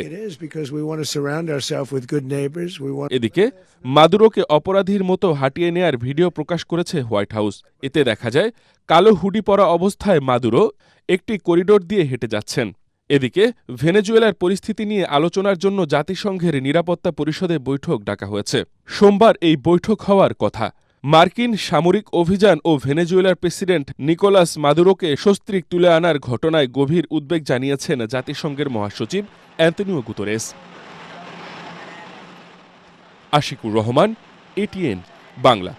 এদিকে মাদুরোকে অপরাধীর মতো হাঁটিয়ে নেয়ার ভিডিও প্রকাশ করেছে হোয়াইট হাউস। এতে দেখা যায়, কালো হুডি পরা অবস্থায় মাদুরো একটি করিডোর দিয়ে হেঁটে যাচ্ছেন। এদিকে ভেনেজুয়েলার পরিস্থিতি নিয়ে আলোচনার জন্য জাতিসংঘের নিরাপত্তা পরিষদে বৈঠক ডাকা হয়েছে। সোমবার এই বৈঠক হওয়ার কথা। মার্কিন সামরিক অভিযান ও ভেনেজুয়েলার প্রেসিডেন্ট নিকোলাস মাদুরোকে সস্ত্রীক তুলে আনার ঘটনায় গভীর উদ্বেগ জানিয়েছেন জাতিসংঘের মহাসচিব Antonio Guterres. Ashikur Rahman, ATN Bangla.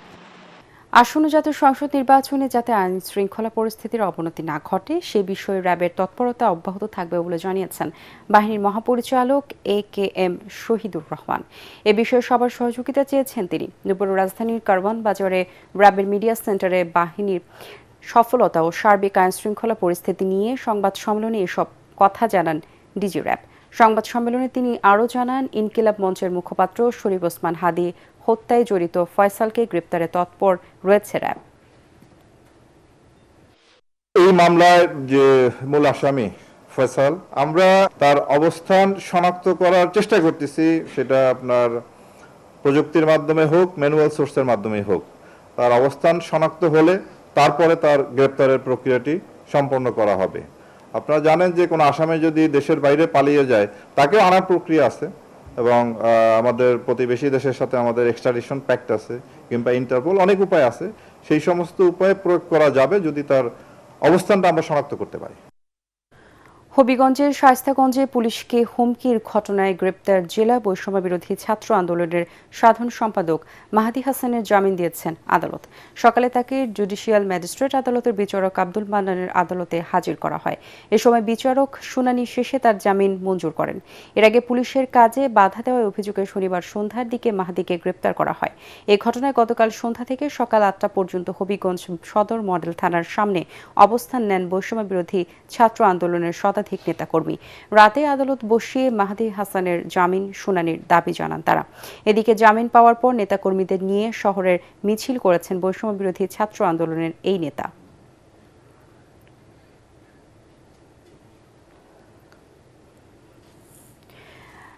আসন্ন জাতীয় সংসদ নির্বাচনে যাতে আইন শৃঙ্খলা পরিস্থিতির অবনতি না ঘটে সে বিষয়ে র্যাবের তৎপরতা অব্যাহত থাকবে বলে জানিয়েছেন বাহিনীর মহাপরিচালক AKM শহীদুর রহমান। এ বিষয়ে সবার সহযোগিতা চেয়েছেন তিনি। দুপুরে রাজধানীর কারওয়ান বাজারে র্যাবের মিডিয়া সেন্টারে বাহিনীর সফলতা ও সার্বিক আইন শৃঙ্খলা পরিস্থিতি নিয়ে সংবাদ সম্মেলনে এসব কথা জানান ডিজি র্যাব। সংবাদ সম্মেলনে তিনি আরও জানান, ইনকিলাব মঞ্চের মুখপাত্র শরীফ ওসমান হাদি হত্যায় জড়িত ফয়সালকে গ্রেপ্তারে তৎপর রয়েছে র্যাব। এই মামলায় যে মূল আসামি ফয়সাল, আমরা তার অবস্থান শনাক্ত করার চেষ্টা করতেছি, সেটা আপনার প্রযুক্তির মাধ্যমে হোক, ম্যানুয়াল সোর্সের মাধ্যমে হোক। তার অবস্থান শনাক্ত হলে তারপরে তার গ্রেপ্তারের প্রক্রিয়াটি সম্পন্ন করা হবে। আপনারা জানেন যে কোনো আসামি যদি দেশের বাইরে পালিয়ে যায় তাকে আনার প্রক্রিয়া আছে, এবং আমাদের প্রতিবেশী দেশের সাথে আমাদের এক্সট্রাডিশন প্যাক্ট আছে, কিংবা ইন্টারপোল, অনেক উপায় আছে। সেই সমস্ত উপায় প্রয়োগ করা যাবে যদি তার অবস্থানটা আমরা শনাক্ত করতে পারি। হবিগঞ্জের শায়েস্তাগঞ্জে পুলিশকে হুমকির ঘটনায় গ্রেপ্তার জেলা বৈষম্য বিরোধী ছাত্র আন্দোলনের সাধারণ সম্পাদক মাহাদি হাসানের জামিন দিয়েছেন আদালত। সকালে তাকে জুডিশিয়াল ম্যাজিস্ট্রেট আদালতের বিচারক আব্দুল মান্নানের আদালতে হাজির করা হয়। এ সময় বিচারক শুনানি শেষে তার জামিন মঞ্জুর করেন। এর আগে পুলিশের কাজে বাধা দেওয়ার অভিযোগে শনিবার সন্ধ্যার দিকে মাহাদিকে গ্রেপ্তার করা হয়। এই ঘটনায় গতকাল সন্ধ্যা থেকে সকাল 8টা পর্যন্ত হবিগঞ্জ সদর মডেল থানার সামনে অবস্থান নেন বৈষম্য বিরোধী ছাত্র আন্দোলনের শতাধিক নেতাকর্মী। রাতে আদালত বসিয়ে মাহাদি হাসানের জামিন শুনানির দাবি জানান তারা। এদিকে জামিন পাওয়ার পর নেতাকর্মীদের নিয়ে শহরের মিছিল করেছেন বৈষম্য বিরোধী ছাত্র আন্দোলনের এই নেতা।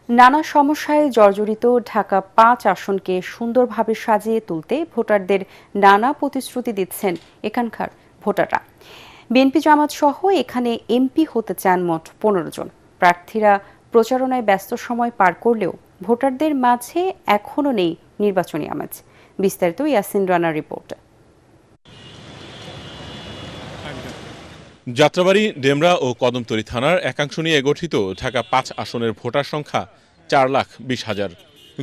নানা সমস্যায় জর্জরিত ঢাকা 5 আসনকে সুন্দরভাবে সাজিয়ে তুলতে ভোটারদের নানা প্রতিশ্রুতি দিচ্ছেন এখানকার ভোটাররা। বিএনপি জামাত সহ এখানে এমপি হতে চান মোট 15 জন। প্রার্থীরা প্রচারণায় ব্যস্ত সময় পার করলেও ভোটারদের মাঝে এখনও নেই নির্বাচনী আমেজ। বিস্তারিত ইয়াসিন রানার রিপোর্ট। যাত্রাবাড়ী, ডেমরা ও কদমতলী থানার একাংশ নিয়ে গঠিত ঢাকা 5 আসনের ভোটার সংখ্যা 4,20,000।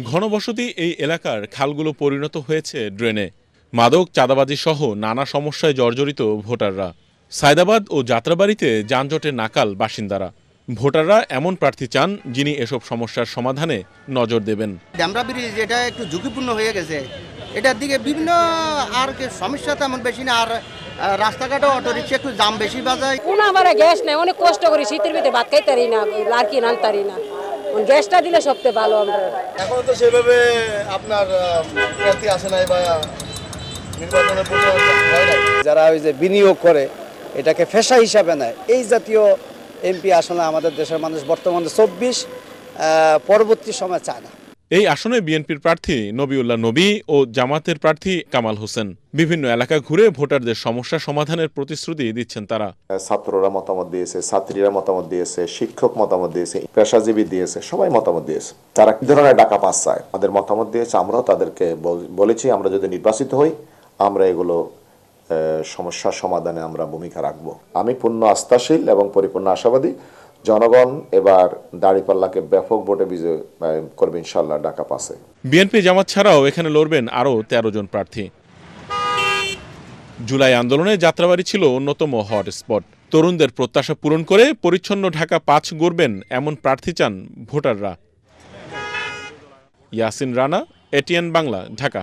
ঘনবসতি এই এলাকার খালগুলো পরিণত হয়েছে ড্রেনে। মাদক, চাঁদাবাজি সহ নানা সমস্যায় জর্জরিত ভোটাররা। সায়দাবাদ ও যাত্রাবাড়িতে যানজটের নাকাল বাসিন্দারা। ভোটাররা এমন প্রার্থী চান যিনি এসব সমস্যার সমাধানে নজর দেবেন। ডেমরা ব্রিজ এটা একটু ঝুঁকিপূর্ণ হয়ে গেছে, এটার দিকে বিভিন্ন আর সমস্যা তেমন বেশি না। আর রাস্তাঘাটে অটো রিক্সা একটু দাম বেশি বাজায়। কোনো আমার গ্যাস নেই, অনেক কষ্ট করি, শীতের ভিতরে ভাত খাইতে পারি না, আর কি রান্তারি না। গ্যাসটা দিলে সবচেয়ে ভালো। আমরা এখন তো সেভাবে আপনার প্রার্থী আসে নাই বা নির্বাচনের যারা ওই যে বিনিয়োগ করে এটাকে পেশা হিসাবে নেয়, এই জাতীয় এমপি আসলে আমাদের দেশের মানুষ বর্তমানে 24 পরবর্তী সময় চায় না। এই আসনে বিএনপির প্রার্থী নবিউল্লাহ নবী ও জামাতের প্রার্থী কামাল হোসেন বিভিন্ন এলাকা ঘুরে ভোটারদের সমস্যা সমাধানের প্রতিশ্রুতি দিচ্ছেন তারা। ছাত্ররা মতামত দিয়েছে, ছাত্রীরা মতামত দিয়েছে, শিক্ষক মতামত দিয়েছে, পেশাজীবী দিয়েছে, সবাই মতামত দিয়েছে। তারা কি ধরনের ডাকা পাস চায় আমাদের মতামত দিয়েছে। আমরাও তাদেরকে বলেছি আমরা যদি নির্বাচিত হই আমরা এগুলো সমস্যার সমাধানে আমরা ভূমিকা রাখব। আমি পূর্ণ আস্থাশীল এবং পরিপূর্ণ আশাবাদী জনগণ এবার দাঁড়িপাল্লাকে ব্যাপক ভোটে বিজয় করবে ইনশাআল্লাহ ঢাকা 5-এ। বিএনপি জামাত ছাড়াও এখানে লড়বেন আরও 13 জন প্রার্থী। জুলাই আন্দোলনে যাত্রাবাড়ি ছিল অন্যতম হটস্পট। তরুণদের প্রত্যাশা পূরণ করে পরিচ্ছন্ন ঢাকা 5 গড়বেন এমন প্রার্থী চান ভোটাররা। ইয়াসিন রানা, এটিএন বাংলা, ঢাকা।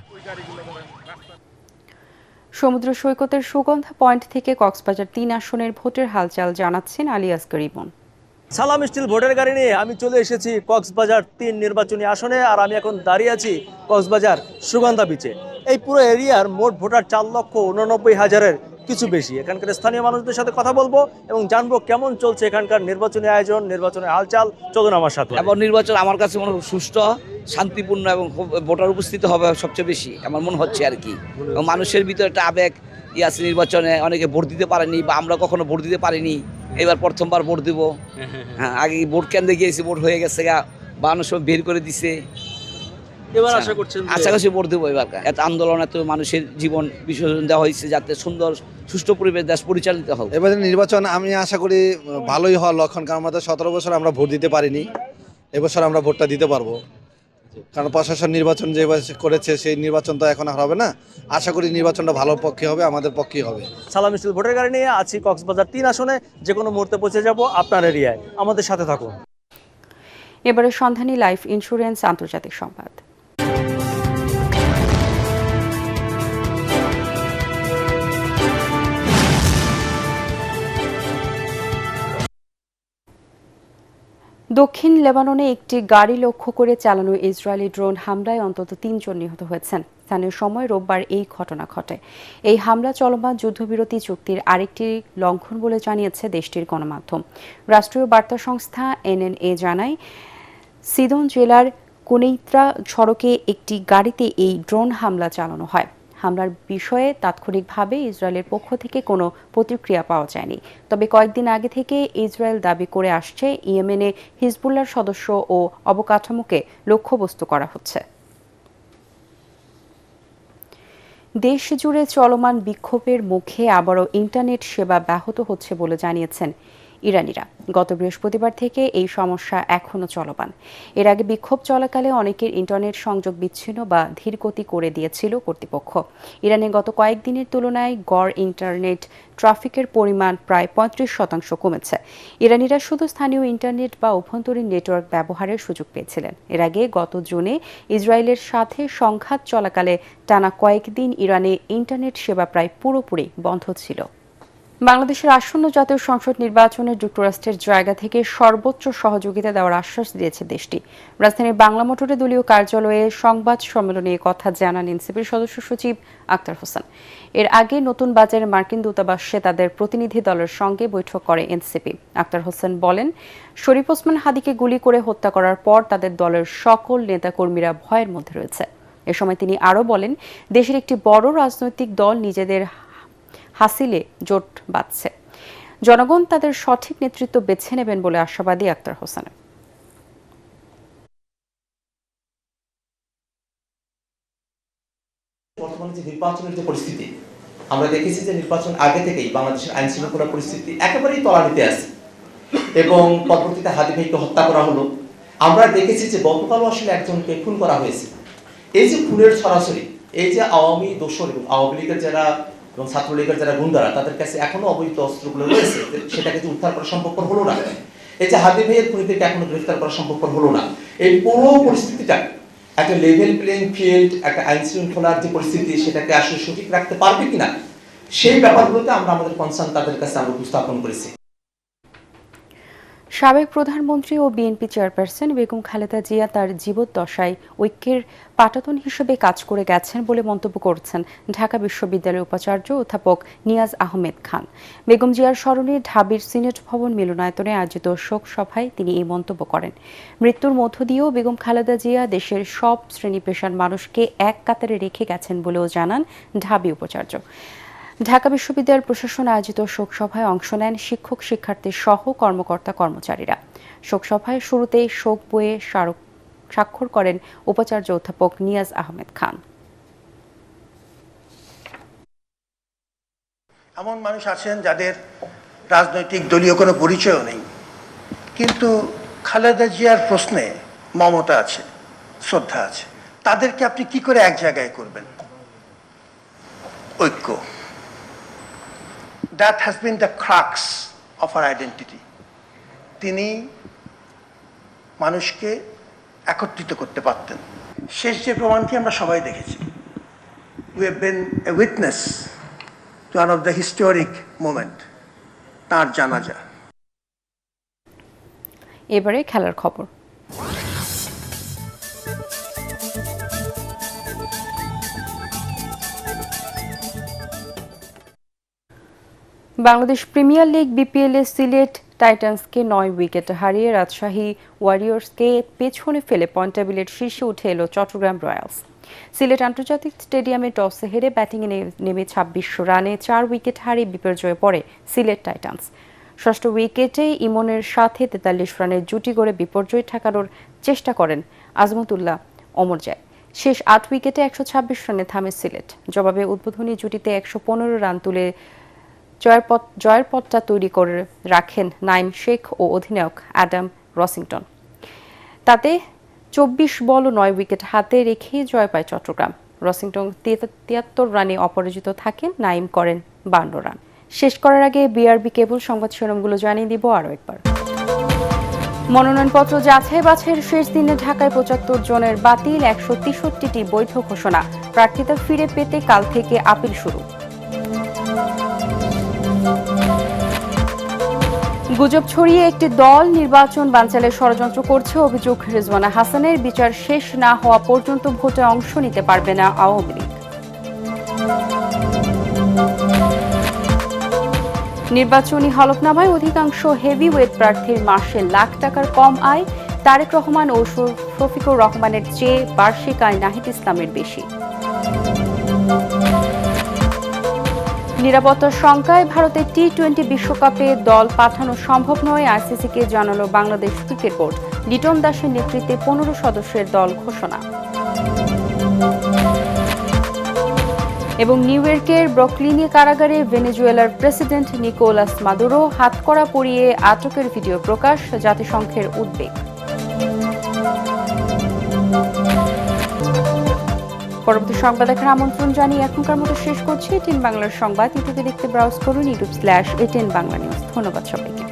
সমুদ্র সৈকতের সুগন্ধা পয়েন্ট থেকে কক্সবাজার 3 আসনের ভোটের হালচাল জানাচ্ছেন আলী আসগর ইমন। সালাম স্টিল ভোটের গাড়ি নিয়ে আমি চলে এসেছি কক্সবাজার 3 নির্বাচনী আসনে। আর আমি এখন দাঁড়িয়ে আছি কক্সবাজার সুগন্ধা বিচে। এই পুরো এরিয়ার মোট ভোটার 4,89,000-এর কিছু বেশি। এখানকার স্থানীয় মানুষদের সাথে কথা বলবো এবং জানবো কেমন চলছে এখানকার নির্বাচনী আয়োজন, নির্বাচনের হালচাল। চলুন আমার সাথে। এবার নির্বাচন আমার কাছে মনে হয় সুষ্ঠু, শান্তিপূর্ণ এবং ভোটার উপস্থিত হবে সবচেয়ে বেশি আমার মনে হচ্ছে আর কি। এবং মানুষের ভিতরে একটা আবেগ আছে নির্বাচনে। অনেকে ভোট দিতে পারেনি বা আমরা কখনো ভোট দিতে পারিনি, এবার প্রথমবার ভোট দিব। হ্যাঁ, আগে ভোট কেন্দ্রে গিয়েছি, ভোট হয়ে গেছে, মানুষ বের করে দিছে। এবার আশা করছেন? আশা করছি ভোট দেবো এবার। এত আন্দোলন, এত মানুষের জীবন বিসর্জন দেওয়া হয়েছে যাতে সুন্দর সুষ্ঠু পরিবেশ দেশ পরিচালিত হোক। এবারে নির্বাচন আমি আশা করি ভালোই হওয়ার লক্ষণ, কারণ আমাদের 17 বছর আমরা ভোট দিতে পারিনি, এবছর আমরা ভোটটা দিতে পারবো। কারণ প্রশাসন নির্বাচন যে করেছে সেই নির্বাচন তো এখন আর হবে না। আশা করি নির্বাচনটা ভালো পক্ষে হবে, আমাদের পক্ষেই হবে। সালাম মিছিল ভোটের গাড়ি নিয়ে আছি কক্সবাজার 3 আসনে, যে কোনো মুহূর্তে পৌঁছে যাব আপনার এরিয়ায়। আমাদের সাথে থাকুন। এবারে সন্ধানী লাইফ ইন্স্যুরেন্স আন্তর্জাতিক সংবাদ। দক্ষিণ লেবাননে একটি গাড়ি লক্ষ্য করে চালানো ইসরায়েলি ড্রোন হামলায় অন্তত 3 জন নিহত হয়েছেন। স্থানীয় সময় রোববার এই ঘটনা ঘটে। এই হামলা চলমান যুদ্ধবিরতি চুক্তির আরেকটি লঙ্ঘন বলে জানিয়েছে দেশটির গণমাধ্যম। রাষ্ট্রীয় বার্তা সংস্থা এনএনএ জানায়, সিদন জেলার কুনেইত্রা সড়কে একটি গাড়িতে এই ড্রোন হামলা চালানো হয়। হামলার বিষয়ে তাৎক্ষণিকভাবে ইসরায়েলের পক্ষ থেকে কোনো প্রতিক্রিয়া পাওয়া যায়নি। তবে কয়েকদিন আগে থেকে ইসরায়েল দাবি করে আসছে ইয়েমেনে হিজবুল্লাহর সদস্য ও অবকাঠামোকে লক্ষ্যবস্তু করা হচ্ছে। দেশ জুড়ে চলমান বিক্ষোভের মুখে আবারও ইন্টারনেট সেবা ব্যাহত হচ্ছে বলে জানিয়েছেন ইরানিরা। গত বৃহস্পতিবার থেকে এই সমস্যা এখনও চলমান। এর আগে বিক্ষোভ চলাকালে অনেকের ইন্টারনেট সংযোগ বিচ্ছিন্ন বা ধীরগতি করে দিয়েছিল কর্তৃপক্ষ। ইরানে গত কয়েকদিনের তুলনায় গড় ইন্টারনেট ট্রাফিকের পরিমাণ প্রায় 35% কমেছে। ইরানিরা শুধু স্থানীয় ইন্টারনেট বা অভ্যন্তরীণ নেটওয়ার্ক ব্যবহারের সুযোগ পেয়েছিলেন। এর আগে গত জুনে ইসরায়েলের সাথে সংঘাত চলাকালে টানা কয়েকদিন ইরানে ইন্টারনেট সেবা প্রায় পুরোপুরি বন্ধ ছিল। বাংলাদেশের আসন্ন জাতীয় সংসদ নির্বাচনে যুক্তরাষ্ট্রের জায়গা থেকে সর্বোচ্চ সহযোগিতা দেওয়ার আশ্বাস দিয়েছে দেশটি। রাজধানীর বাংলা মোটরে দলীয় কার্যালয়ে সংবাদ সম্মেলনে কথা জানান এনসিপির সদস্য সচিব আক্তার হোসেন। এর আগে নতুন বাজারে মার্কিন দূতাবাসে তাদের প্রতিনিধি দলের সঙ্গে বৈঠক করে এনসিপি। আক্তার হোসেন বলেন, শরীফ ওসমান হাদিকে গুলি করে হত্যা করার পর তাদের দলের সকল নেতাকর্মীরা ভয়ের মধ্যে রয়েছে। এ সময় তিনি আরও বলেন, দেশের একটি বড় রাজনৈতিক দল নিজেদের হাসিলে জোট বাঁধছে। জনগণ তাদের সঠিক নেতৃত্ব বেছে নেবেন বলে আশাবাদী আক্তার হোসেন। বর্তমানে যে নির্বাচনের যে পরিস্থিতি, আমরা দেখেছি যে নির্বাচন আগে থেকেই বাংলাদেশের আইন শৃঙ্খলা পরিস্থিতি একেবারেই তলানিতে আছে এবং পরবর্তীতে হাদি ভাইকে হত্যা করা হলো। আমরা দেখেছি যে গতকালও আসলে একজনকে খুন করা হয়েছে। এই যে খুনের সরাসরি, এই যে আওয়ামী দোসর এবং আওয়ামী লীগের যারা এবং ছাত্রলীগের যারা গুন্ডারা, তাদের কাছে এখনো অবৈধ অস্ত্রগুলো রয়েছে, সেটাকে যে উদ্ধার করা সম্ভবপর হলো না। এই যে হাদি ভাইয়ের খুনিদেরকে এখনো গ্রেফতার করা সম্ভবপর হলো না। এই পুরো পরিস্থিতিটা একটা লেভেল প্লেইং ফিল্ড, একটা আইন শৃঙ্খলার যে পরিস্থিতি, সেটাকে আসলে সঠিক রাখতে পারবে কিনা, সেই ব্যাপারগুলোতে আমরা আমাদের কনসার্ন তাদের কাছে আমরা উপস্থাপন করেছি। সাবেক প্রধানমন্ত্রী ও বিএনপি চেয়ারপারসন বেগম খালেদা জিয়া তার জীবদ্দশায় ঐক্যের পাটাতন হিসেবে কাজ করে গেছেন বলে মন্তব্য করেছেন ঢাকা বিশ্ববিদ্যালয়ের উপাচার্য অধ্যাপক নিয়াজ আহমেদ খান। বেগম জিয়ার স্মরণে ঢাবির সিনেট ভবন মিলনায়তনে আয়োজিত শোক সভায় তিনি এই মন্তব্য করেন। মৃত্যুর মধ্য দিয়েও বেগম খালেদা জিয়া দেশের সব শ্রেণী পেশার মানুষকে এক কাতারে রেখে গেছেন বলেও জানান ঢাবি উপাচার্য। ঢাকা বিশ্ববিদ্যালয় প্রশাসন আয়োজিত শোকসভায় অংশ নেন শিক্ষক শিক্ষার্থী সহ কর্মকর্তা কর্মচারীরা। শোকসভায় শুরুতেই শোক বইয়ে স্বাক্ষর করেন উপাচার্য অধ্যাপক নিয়াজ আহমেদ খান। এমন মানুষ আছেন যাদের রাজনৈতিক দলীয় কোনো পরিচয়ও নেই, কিন্তু খালেদা জিয়ার প্রশ্নে মমতা আছে, শ্রদ্ধা আছে। তাদেরকে আপনি কি করে এক জায়গায় করবেন? ঐক্য। That has been the crux of our identity. তিনি মানুষকে একত্রিত করতে পারতেন। শেষ যে প্রমাণটি আমরা সবাই দেখেছি। We have been a witness to one of the historic moment, তার জানাজা। এবারে খেলার খবর। বাংলাদেশ প্রিমিয়ার লিগ বিপিএল-এ সিলেট টাইটান্সকে 9 উইকেটে হারিয়ে রাজশাহী ওয়ারিয়র্সকে পেছনে ফেলে পয়েন্ট টেবিলের শীর্ষে উঠে এলো চট্টগ্রাম রয়্যালস। সিলেট আন্তর্জাতিক স্টেডিয়ামে টসে হেরে ব্যাটিংয়ে নেমে 26 রানে 4 উইকেট হারিয়ে বিপর্যয়ে পড়ে সিলেট টাইটান্স। ষষ্ঠ উইকেটে ইমনের সাথে 43 রানের জুটি গড়ে বিপর্যয় ঠেকানোর চেষ্টা করেন আজমতুল্লাহ অমরজায়। শেষ 8 উইকেটে 126 রানে থামে সিলেট। জবাবে উদ্বোধনী জুটিতে 115 রান তুলে জয়ের পথটা তৈরি করে রাখেন নাইম শেখ ও অধিনায়ক অ্যাডাম রসিংটন। তাতে 24 বল ও 9 উইকেট হাতে রেখে জয় পায় চট্টগ্রাম। রসিংটন 73 রানে অপরাজিত থাকেন, নাইম করেন 52 রান। শেষ করার আগে বিআরবি কেবল সংবাদ শিরোনামগুলো জানিয়ে দিব আরও একবার। মনোনয়নপত্র যাচাই বাছাইয়ের শেষ দিনে ঢাকায় 75 জনের বাতিল, 163টি বৈধ ঘোষণা। প্রার্থিতা ফিরে পেতে কাল থেকে আপিল শুরু। গুজব ছড়িয়ে একটি দল নির্বাচন বানচালের ষড়যন্ত্র করছে অভিযোগ রিজওয়ানা হাসানের। বিচার শেষ না হওয়া পর্যন্ত ভোটে অংশ নিতে পারবে না আওয়ামী লীগ। নির্বাচনী হলফনামায় অধিকাংশ হেভিওয়েট প্রার্থীর মাসে লাখ টাকার কম আয়। তারেক রহমান ও শফিকুর রহমানের চেয়ে বার্ষিক আয় নাহিদ ইসলামের বেশি। নিরাপত্তার শঙ্কায় ভারতের টি-20 বিশ্বকাপে দল পাঠানো সম্ভব নয়, আইসিসিকে জানালো বাংলাদেশ ক্রিকেট বোর্ড। লিটন দাসের নেতৃত্বে 15 সদস্যের দল ঘোষণা। এবং নিউ ইয়র্কের ব্রুকলিনে কারাগারে ভেনেজুয়েলার প্রেসিডেন্ট নিকোলাস মাদুরো হাতকড়া পরিয়ে আটকের ভিডিও প্রকাশ, জাতিসংঘের উদ্বেগ। পরবর্তী সংবাদ দেখার আমন্ত্রণ জানিয়ে এখনকার মতো শেষ করছি। এটিএন বাংলার সংবাদ ইউটিউবে দেখতে ব্রাউজ করুন youtube/ATN বাংলা নিউজ। ধন্যবাদ সবাইকে।